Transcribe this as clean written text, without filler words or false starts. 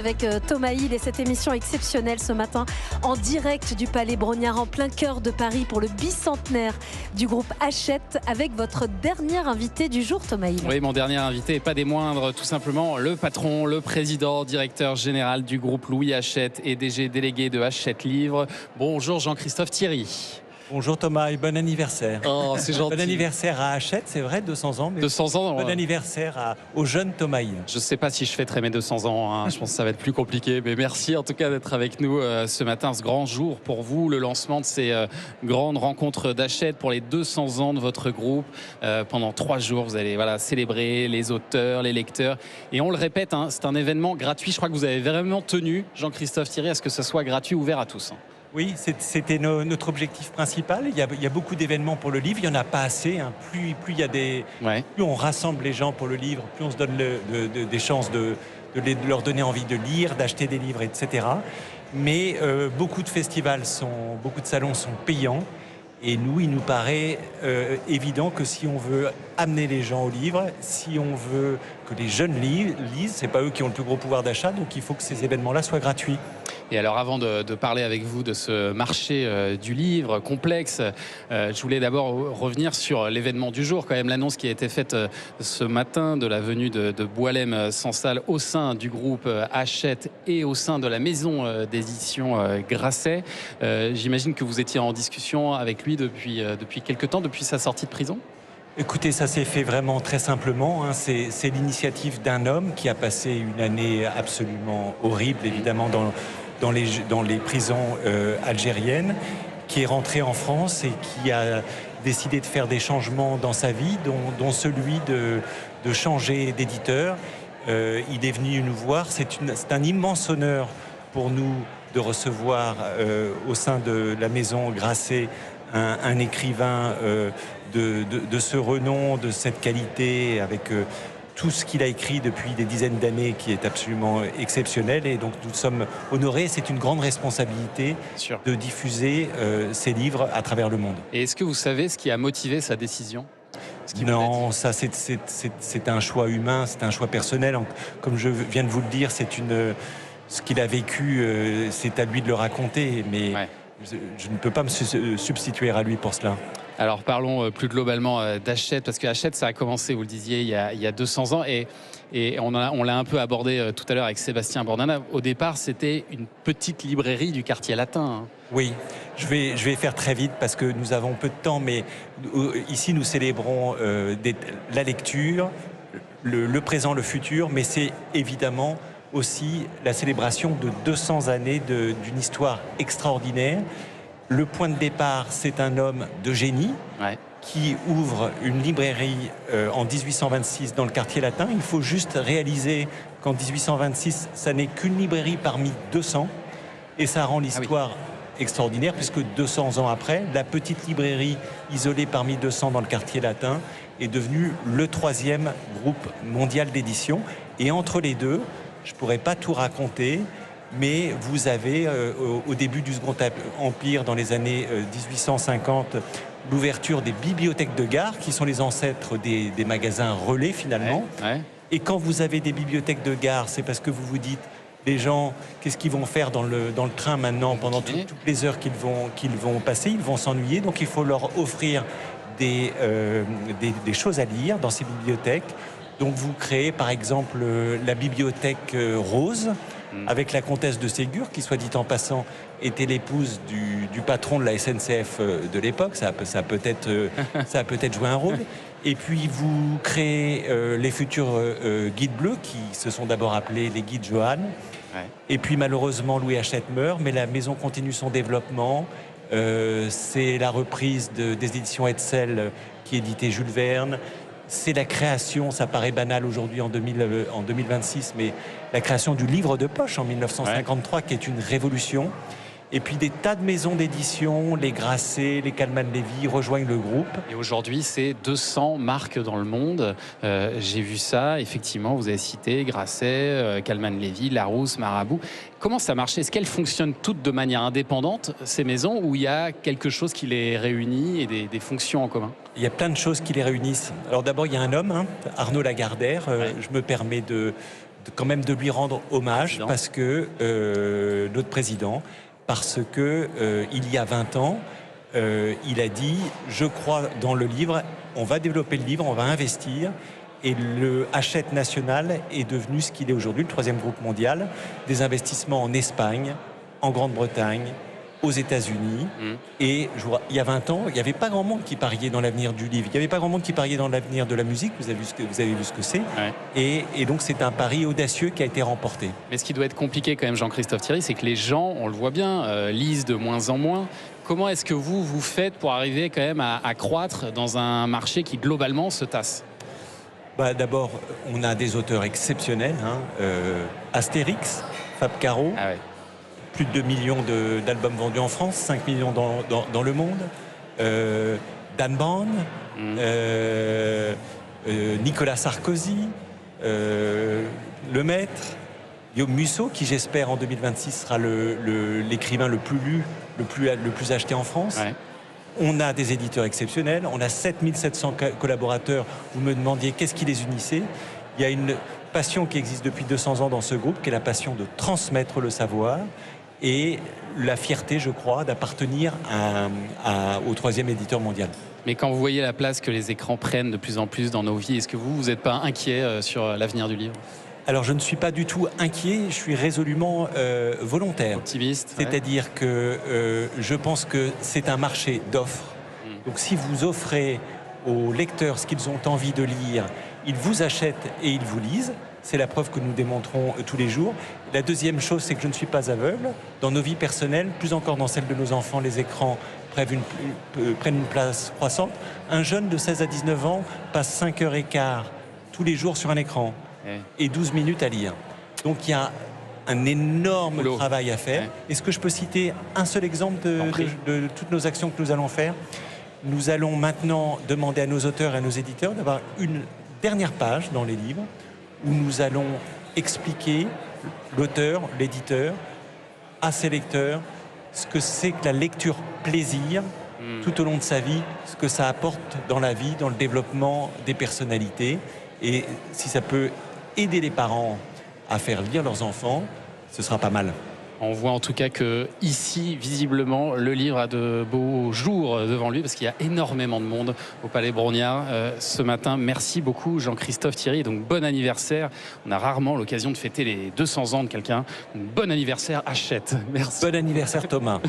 Avec Thomas Hill et cette émission exceptionnelle ce matin en direct du Palais Brongniart en plein cœur de Paris pour le bicentenaire du groupe Hachette avec votre dernier invité du jour, Thomas Hill. Oui, mon dernier invité et pas des moindres, tout simplement le patron, le président, directeur général du groupe Louis Hachette et DG délégué de Hachette Livre. Bonjour Jean-Christophe Thierry. Bonjour Thomas et bon anniversaire. Oh, c'est gentil. Bon anniversaire à Hachette, c'est vrai, 200 ans. Mais 200 ans. Bon anniversaire au jeune Thomas Hill. Je ne sais pas si je fêterai mes 200 ans, hein. Je pense que ça va être plus compliqué. Mais merci en tout cas d'être avec nous ce matin, ce grand jour pour vous, le lancement de ces grandes rencontres d'Hachette pour les 200 ans de votre groupe. Pendant 3 jours, vous allez célébrer les auteurs, les lecteurs. Et on le répète, hein, c'est un événement gratuit. Je crois que vous avez vraiment tenu, Jean-Christophe Thierry, à ce que ce soit gratuit, ouvert à tous. Oui, c'était notre objectif principal. Il y a beaucoup d'événements pour le livre. Il n'y en a pas assez. Hein. Plus on rassemble les gens pour le livre, plus on se donne des chances de leur donner envie de lire, d'acheter des livres, etc. Mais beaucoup de festivals, beaucoup de salons sont payants. Et nous, il nous paraît évident que si on veut amener les gens au livre, si on veut que les jeunes lisent, c'est pas eux qui ont le plus gros pouvoir d'achat, donc il faut que ces événements-là soient gratuits. Et alors avant de parler avec vous de ce marché du livre complexe, je voulais d'abord revenir sur l'événement du jour, quand même l'annonce qui a été faite ce matin de la venue de Boualem Sansal au sein du groupe Hachette et au sein de la maison d'édition Grasset. J'imagine que vous étiez en discussion avec lui depuis quelque temps, depuis sa sortie de prison. Écoutez, ça s'est fait vraiment très simplement. Hein. C'est l'initiative d'un homme qui a passé une année absolument horrible, évidemment, dans les prisons algériennes, qui est rentré en France et qui a décidé de faire des changements dans sa vie, dont celui de changer d'éditeur. Il est venu nous voir. C'est un immense honneur pour nous de recevoir au sein de la maison Grasset un écrivain de ce renom, de cette qualité, avec tout ce qu'il a écrit depuis des dizaines d'années qui est absolument exceptionnel. Et donc nous sommes honorés. C'est une grande responsabilité de diffuser ces livres à travers le monde. Et est-ce que vous savez ce qui a motivé sa décision ? Non, ça c'est un choix humain, c'est un choix personnel. Comme je viens de vous le dire, ce qu'il a vécu, c'est à lui de le raconter. Mais je ne peux pas me substituer à lui pour cela. Alors parlons plus globalement d'Hachette, parce que Hachette, ça a commencé, vous le disiez, il y a 200 ans, et on l'a un peu abordé tout à l'heure avec Sébastien Bordana. Au départ, c'était une petite librairie du quartier latin. Oui, je vais faire très vite parce que nous avons peu de temps, mais ici nous célébrons la lecture, le présent, le futur, mais c'est évidemment aussi la célébration de 200 années d'une histoire extraordinaire. Le point de départ, c'est un homme de génie qui ouvre une librairie en 1826 dans le quartier latin. Il faut juste réaliser qu'en 1826, ça n'est qu'une librairie parmi 200. Et ça rend l'histoire extraordinaire, puisque 200 ans après, la petite librairie isolée parmi 200 dans le quartier latin est devenue le 3e groupe mondial d'édition. Et entre les deux, je ne pourrais pas tout raconter, mais vous avez, au début du Second Empire, dans les années 1850, l'ouverture des bibliothèques de gare, qui sont les ancêtres des magasins relais, finalement. Et quand vous avez des bibliothèques de gare, c'est parce que vous vous dites, les gens, qu'est-ce qu'ils vont faire dans le train maintenant, pendant toutes les heures qu'ils vont passer, ils vont s'ennuyer, donc il faut leur offrir des choses à lire dans ces bibliothèques. Donc vous créez par exemple la bibliothèque Rose, avec la comtesse de Ségur, qui, soit dit en passant, était l'épouse du patron de la SNCF de l'époque. Ça a peut-être joué un rôle. Et puis vous créez les futurs guides bleus, qui se sont d'abord appelés les guides Johan. Et puis malheureusement Louis Hachette meurt, mais la maison continue son développement. C'est la reprise des éditions Hetzel qui éditait Jules Verne. C'est la création, ça paraît banal aujourd'hui en 2026, mais la création du livre de poche en 1953, qui est une révolution. Et puis des tas de maisons d'édition, les Grasset, les Calman-Levy rejoignent le groupe. Et aujourd'hui, c'est 200 marques dans le monde. J'ai vu ça, effectivement, vous avez cité Grasset, Calman-Levy, Larousse, Marabout. Comment ça marche? Est-ce qu'elles fonctionnent toutes de manière indépendante, ces maisons, ou il y a quelque chose qui les réunit et des fonctions en commun? Il y a plein de choses qui les réunissent. Alors d'abord, il y a un homme, Arnaud Lagardère. Je me permets de quand même de lui rendre hommage Président. parce que notre président, parce que il y a 20 ans, il a dit « Je crois dans le livre, on va développer le livre, on va investir ». Et le Hachette National est devenu ce qu'il est aujourd'hui, le 3e groupe mondial, des investissements en Espagne, en Grande-Bretagne, aux États-Unis. Et il y a 20 ans, il n'y avait pas grand monde qui pariait dans l'avenir du livre. Il n'y avait pas grand monde qui pariait dans l'avenir de la musique. Vous avez vu ce que c'est. Ouais. Et donc, c'est un pari audacieux qui a été remporté. Mais ce qui doit être compliqué quand même, Jean-Christophe Thierry, c'est que les gens, on le voit bien, lisent de moins en moins. Comment est-ce que vous faites pour arriver quand même à croître dans un marché qui globalement se tasse? D'abord, on a des auteurs exceptionnels. Astérix, Fab Caro, Ah ouais. plus de 2 millions d'albums vendus en France, 5 millions dans le monde. Dan Brown, Nicolas Sarkozy, Le Maître, Guillaume Musso, qui j'espère en 2026 sera l'écrivain le plus lu, le plus acheté en France. Ouais. On a des éditeurs exceptionnels, on a 7700 collaborateurs. Vous me demandiez qu'est-ce qui les unissait. Il y a une passion qui existe depuis 200 ans dans ce groupe, qui est la passion de transmettre le savoir et la fierté, je crois, d'appartenir au 3e éditeur mondial. Mais quand vous voyez la place que les écrans prennent de plus en plus dans nos vies, est-ce que vous n'êtes pas inquiet sur l'avenir du livre? Alors je ne suis pas du tout inquiet, je suis résolument volontaire. Optimiste? C'est-à-dire que je pense que c'est un marché d'offres. Donc si vous offrez aux lecteurs ce qu'ils ont envie de lire, ils vous achètent et ils vous lisent. C'est la preuve que nous démontrons tous les jours. La deuxième chose, c'est que je ne suis pas aveugle. Dans nos vies personnelles, plus encore dans celles de nos enfants, les écrans prennent une place croissante. Un jeune de 16 à 19 ans passe 5h15 tous les jours sur un écran. Et 12 minutes à lire. Donc il y a un énorme travail à faire. Ouais. Est-ce que je peux citer un seul exemple de toutes nos actions que nous allons faire? Nous allons maintenant demander à nos auteurs et à nos éditeurs d'avoir une dernière page dans les livres où nous allons expliquer, l'auteur, l'éditeur, à ses lecteurs, ce que c'est que la lecture plaisir tout au long de sa vie, ce que ça apporte dans la vie, dans le développement des personnalités. Et si ça peut aider les parents à faire lire leurs enfants, ce sera pas mal. On voit en tout cas que ici, visiblement, le livre a de beaux jours devant lui parce qu'il y a énormément de monde au Palais Brongniart ce matin. Merci beaucoup Jean-Christophe Thierry. Donc bon anniversaire. On a rarement l'occasion de fêter les 200 ans de quelqu'un. Donc, bon anniversaire Hachette. Merci. Bon anniversaire Thomas.